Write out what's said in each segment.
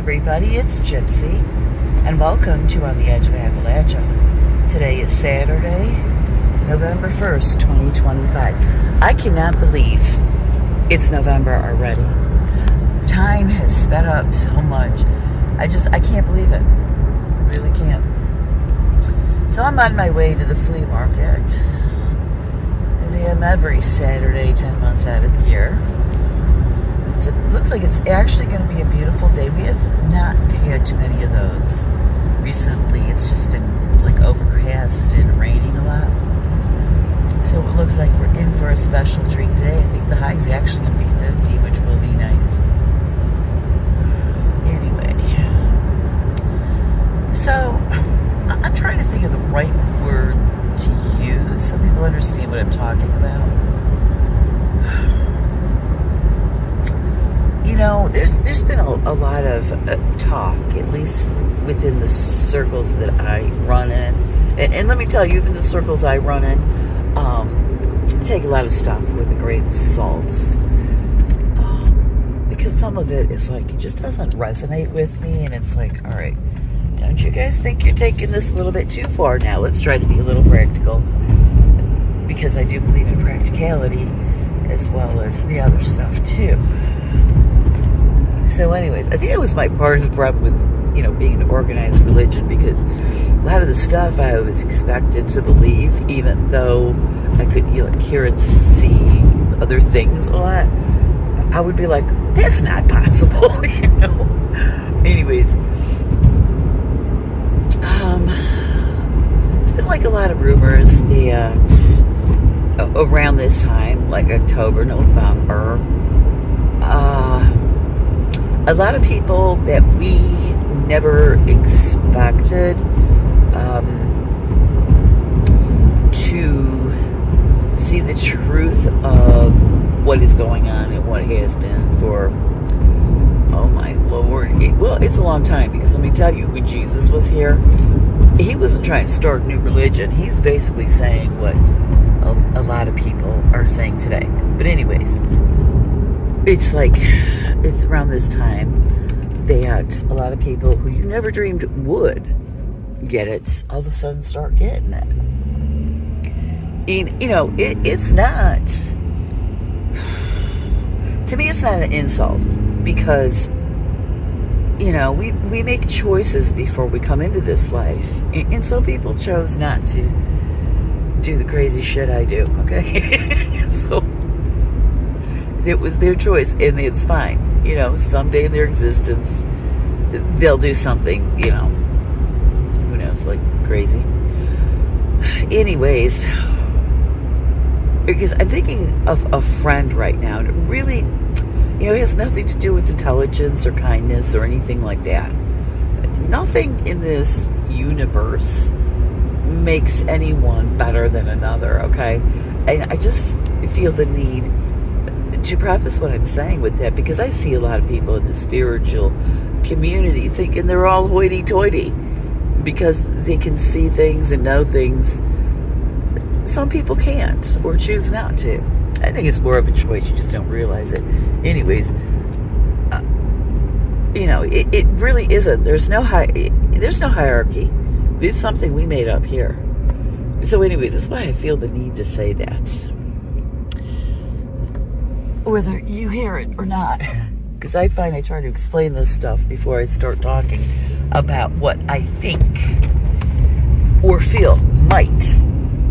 everybody, it's Gypsy, and welcome to On the Edge of Appalachia. Today is Saturday, November 1st, 2025. I cannot believe it's November already. Time has sped up so much. I can't believe it. I really can't. So I'm on my way to the flea market, as I am every Saturday, 10 months out of the year. It looks like it's actually going to be a beautiful day. We have not had too many of those recently. It's just been like overcast and raining a lot. So it looks like we're in for a special treat today. I think the high is actually going to be 50, which will be nice. Anyway, so I'm trying to think of the right word to use so people understand what I'm talking about. You know, there's been a lot of talk, at least within the circles that I run in. And let me tell you, even the circles I run in, take a lot of stuff with a grain of salt. Because some of it is like, it just doesn't resonate with me. And it's like, all right, don't you guys think you're taking this a little bit too far now? Let's try to be a little practical. Because I do believe in practicality as well as the other stuff too. So anyways, I think it was my part of the problem with, being an organized religion, because a lot of the stuff I was expected to believe, even though I could hear and see other things a lot, I would be like, that's not possible, Anyways, it's been like a lot of rumors that around this time, like October, November, a lot of people that we never expected to see the truth of what is going on and what has been for, oh my Lord, it's a long time, because let me tell you, when Jesus was here, he wasn't trying to start a new religion. He's basically saying what a lot of people are saying today. But anyways, it's like, it's around this time that a lot of people who you never dreamed would get it, all of a sudden start getting it. And, it's not, to me, it's not an insult, because, we make choices before we come into this life. And some people chose not to do the crazy shit I do, okay? So it was their choice, and it's fine. Someday in their existence, they'll do something, who knows, like crazy. Anyways, because I'm thinking of a friend right now, and it really, it has nothing to do with intelligence or kindness or anything like that. Nothing in this universe makes anyone better than another, okay? And I just feel the need to preface what I'm saying with that, because I see a lot of people in the spiritual community thinking they're all hoity-toity because they can see things and know things. Some people can't, or choose not to. I think it's more of a choice, you just don't realize it. Anyways, it really isn't. There's no hierarchy. It's something we made up here. So anyways, that's why I feel the need to say that, whether you hear it or not, because I find I try to explain this stuff before I start talking about what I think or feel might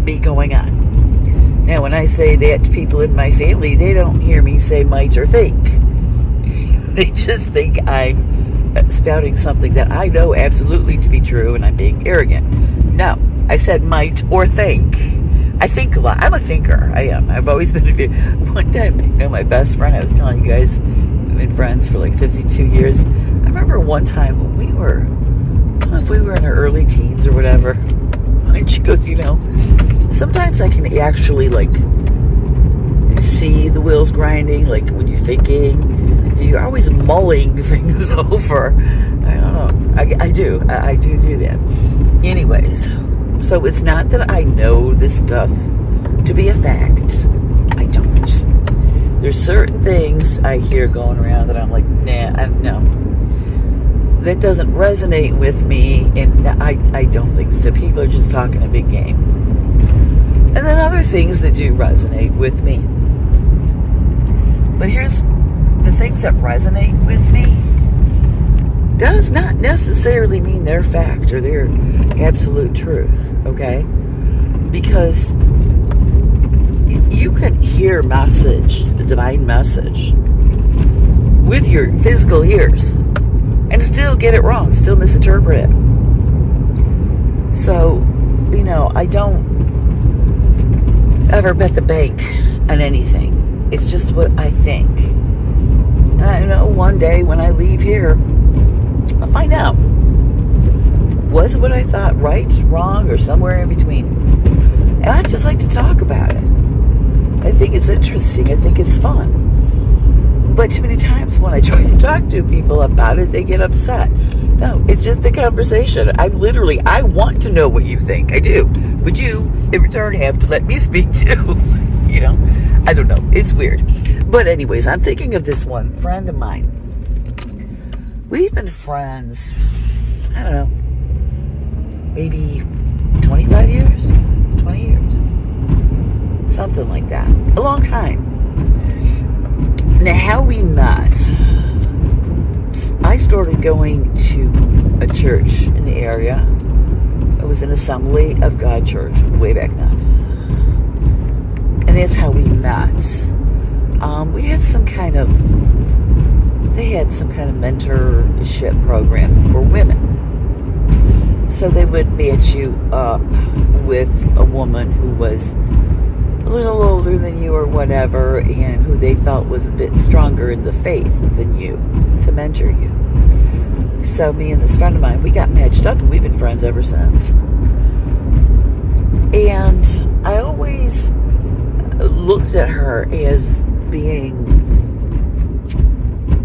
be going on. Now, when I say that to people in my family, they don't hear me say might or think. They just think I'm spouting something that I know absolutely to be true, and I'm being arrogant. No, I said might or think. I think a lot. I'm a thinker. I am. I've always been one time, my best friend, I was telling you guys, we've been friends for like 52 years. I remember one time when we were in our early teens or whatever, and she goes, sometimes I can actually see the wheels grinding, like when you're thinking, you're always mulling things over. I don't know. I do that. Anyways, so it's not that I know this stuff to be a fact. I don't. There's certain things I hear going around that I'm like, nah, no. that doesn't resonate with me, and I don't think so. People are just talking a big game. And then other things that do resonate with me. But here's the things that resonate with me does not necessarily mean they're fact or they're absolute truth, okay? Because you can hear message, the divine message, with your physical ears and still get it wrong, still misinterpret it. So, I don't ever bet the bank on anything. It's just what I think. And I know one day when I leave here, I'll find out. Was what I thought right, wrong, or somewhere in between? And I just like to talk about it. I think it's interesting. I think it's fun. But too many times when I try to talk to people about it, they get upset. No, it's just a conversation. I want to know what you think. I do. But you, in return, have to let me speak too. I don't know. It's weird. But anyways, I'm thinking of this one friend of mine. We've been friends, I don't know, maybe 25 years? 20 years? Something like that. A long time. Now, how we met, I started going to a church in the area. It was an Assembly of God church way back then. And that's how we met. They had some kind of mentorship program for women. So they would match you up with a woman who was a little older than you or whatever, and who they felt was a bit stronger in the faith than you, to mentor you. So me and this friend of mine, we got matched up, and we've been friends ever since. And I always looked at her as being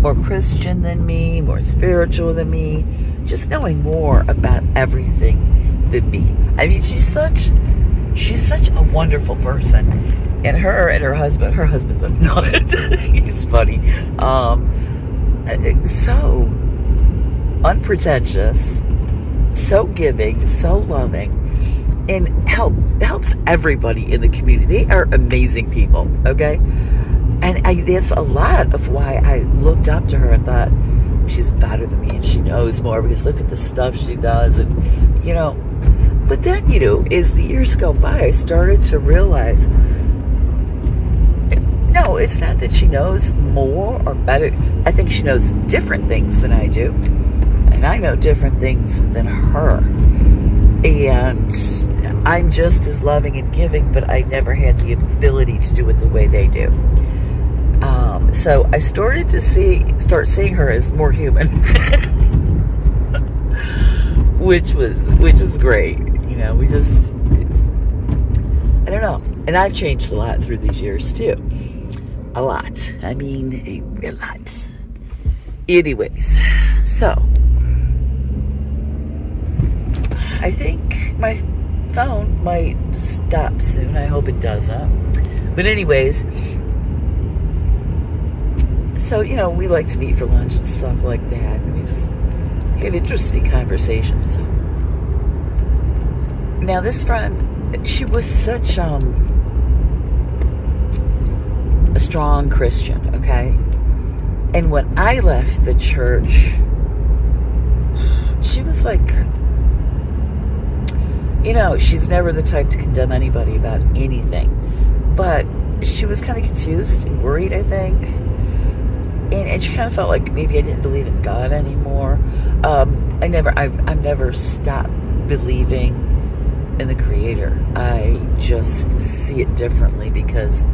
more Christian than me, more spiritual than me, just knowing more about everything than me. I mean, she's such a wonderful person. And her husband's a nut. He's funny. So unpretentious, so giving, so loving, and helps everybody in the community. They are amazing people, okay? And that's a lot of why I looked up to her and thought, she's better than me and she knows more, because look at the stuff she does. And, but then, as the years go by, I started to realize, no, it's not that she knows more or better. I think she knows different things than I do. And I know different things than her. And I'm just as loving and giving, but I never had the ability to do it the way they do. So I started to start seeing her as more human, which was great. We just, I don't know. And I've changed a lot through these years too. A lot. I mean, a lot. Anyways, so I think my phone might stop soon. I hope it doesn't. But anyways, so, we like to meet for lunch and stuff like that. And we just have interesting conversations. Now, this friend, she was such a strong Christian, okay? And when I left the church, she was like, she's never the type to condemn anybody about anything. But she was kind of confused and worried, I think. And she kind of felt like maybe I didn't believe in God anymore. I've never stopped believing in the Creator. I just see it differently because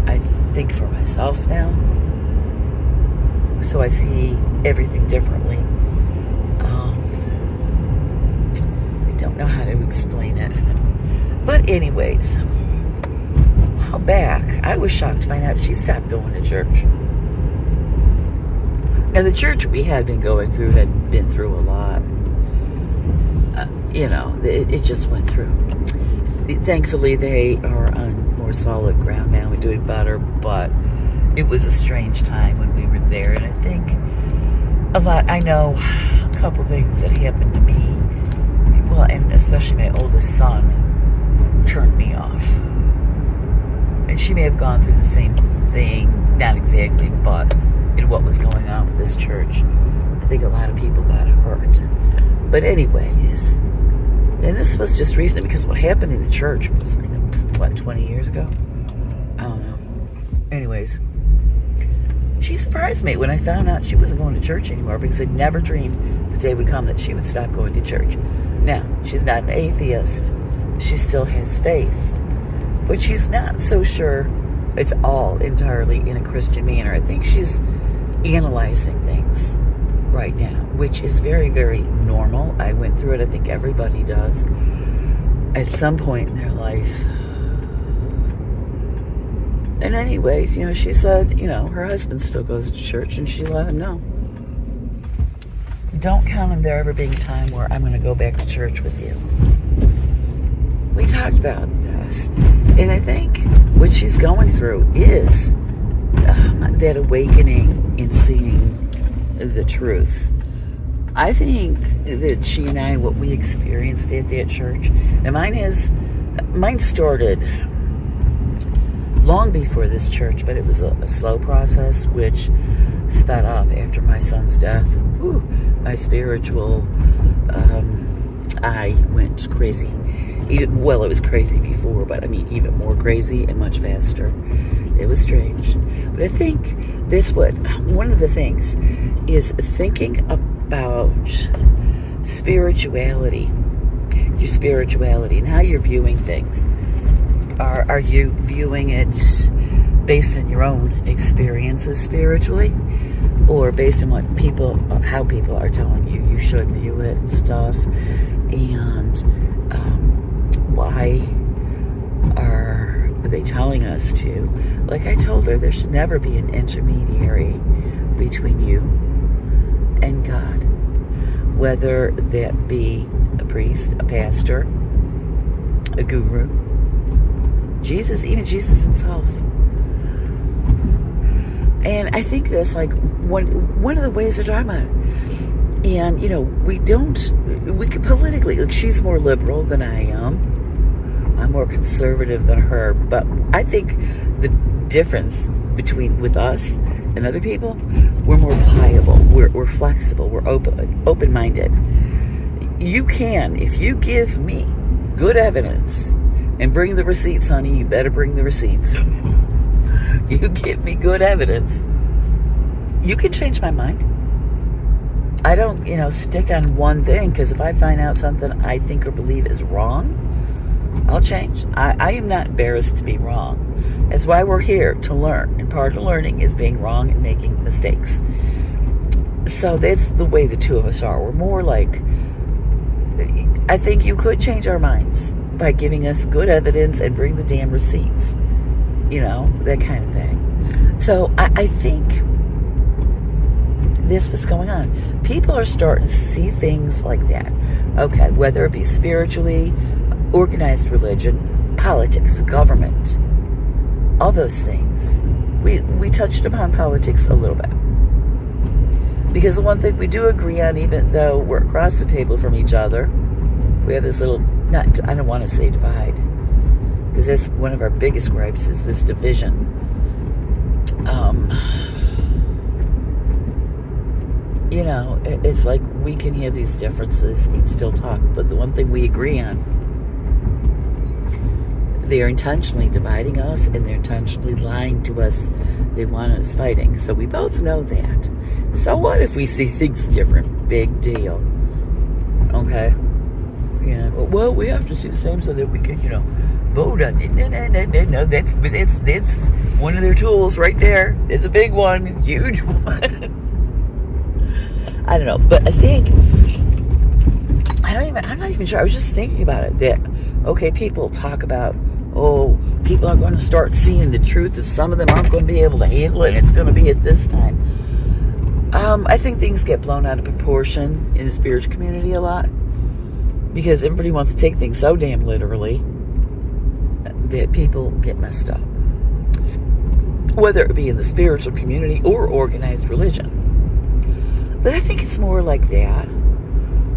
I think for myself now. So I see everything differently. I don't know how to explain it. But anyways, a while back, I was shocked to find out she stopped going to church. Now, the church we had been going through had been through a lot. It just went through. Thankfully, they are on more solid ground now. We're doing better, but it was a strange time when we were there. And I think I know a couple things that happened to me, well, and especially my oldest son, turned me off. And she may have gone through the same thing, not exactly, but in what was going on with this church. I think a lot of people got hurt. But anyways, and this was just recently, because what happened in the church was like, what, 20 years ago? I don't know. Anyways, she surprised me when I found out she wasn't going to church anymore, because I never dreamed the day would come that she would stop going to church. Now, she's not an atheist. She still has faith. But she's not so sure it's all entirely in a Christian manner. I think she's analyzing things right now, which is very, very normal. I went through it. I think everybody does at some point in their life. And anyways, she said, her husband still goes to church, and she let him know. Don't count on there ever being a time where I'm going to go back to church with you. We talked about this. And I think what she's going through is that awakening in seeing the truth. I think that she and I, what we experienced at that church, and mine started long before this church, but it was a slow process, which sped up after my son's death. Whew, my spiritual I went crazy. It was crazy before, but even more crazy and much faster. It was strange. But I think that's one of the things is thinking about spirituality, your spirituality, and how you're viewing things. Are you viewing it based on your own experiences spiritually, or based on how people are telling you should view it and stuff? And why are they telling us to? Like I told her, there should never be an intermediary between you and God, whether that be a priest, a pastor, a guru, Jesus, even Jesus himself. And I think that's like one of the ways to talk about it. And, we could politically, she's more liberal than I am. I'm more conservative than her. But I think the difference with us and other people, we're more pliable. We're flexible. We're open-minded. You can, if you give me good evidence and bring the receipts, honey, you better bring the receipts. You give me good evidence, you can change my mind. I don't, stick on one thing, because if I find out something I think or believe is wrong, I'll change. I am not embarrassed to be wrong. That's why we're here, to learn. And part of learning is being wrong and making mistakes. So that's the way the two of us are. We're more like, I think you could change our minds by giving us good evidence and bring the damn receipts. That kind of thing. So I think this was going on. People are starting to see things like that. Okay, whether it be spiritually, organized religion, politics, government, all those things. We touched upon politics a little bit. Because the one thing we do agree on, even though we're across the table from each other, we have this little, I don't want to say divide, because that's one of our biggest gripes, is this division. It's like we can have these differences and still talk, but the one thing we agree on, they're intentionally dividing us and they're intentionally lying to us. They want us fighting. So we both know that. So what if we see things different? Big deal. Okay? Yeah. Well, we have to see the same so that we can, vote on it. No. That's one of their tools right there. It's a big one. Huge one. I don't know. But I think, I'm not even sure. I was just thinking about it. That, okay, people talk about, people are going to start seeing the truth, that some of them aren't going to be able to handle it, and it's going to be at this time. I think things get blown out of proportion in the spiritual community a lot, because everybody wants to take things so damn literally that people get messed up, whether it be in the spiritual community or organized religion. But I think it's more like that.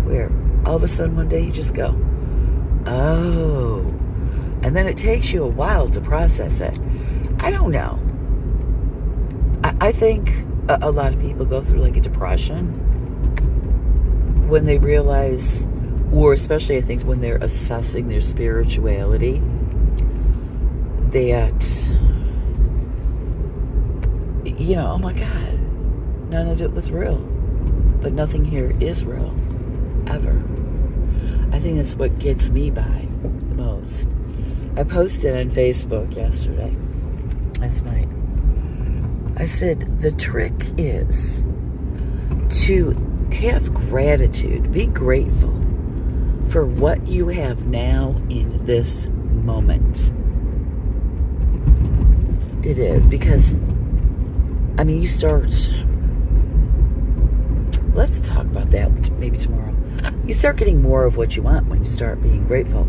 where all of a sudden one day you just go, oh. And then it takes you a while to process it. I don't know. I think a lot of people go through like a depression when they realize, or especially I think when they're assessing their spirituality, that, you know, oh my God, none of it was real. But nothing here is real, ever. I think that's what gets me by the most. I posted on Facebook last night. I said, the trick is to have gratitude, be grateful for what you have now in this moment. It is, because, I mean, you start, we'll have to talk about that maybe tomorrow. You start getting more of what you want when you start being grateful.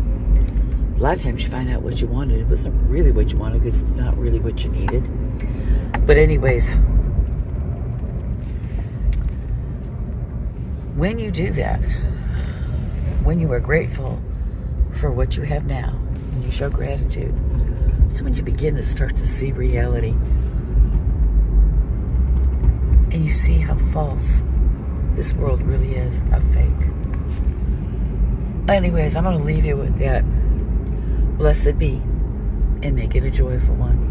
A lot of times you find out what you wanted. It wasn't really what you wanted because it's not really what you needed. But anyways, when you do that, when you are grateful for what you have now, when you show gratitude, it's when you begin to start to see reality. And you see how false this world really is, how fake. Anyways, I'm going to leave you with that. Blessed be, and make it a joyful one.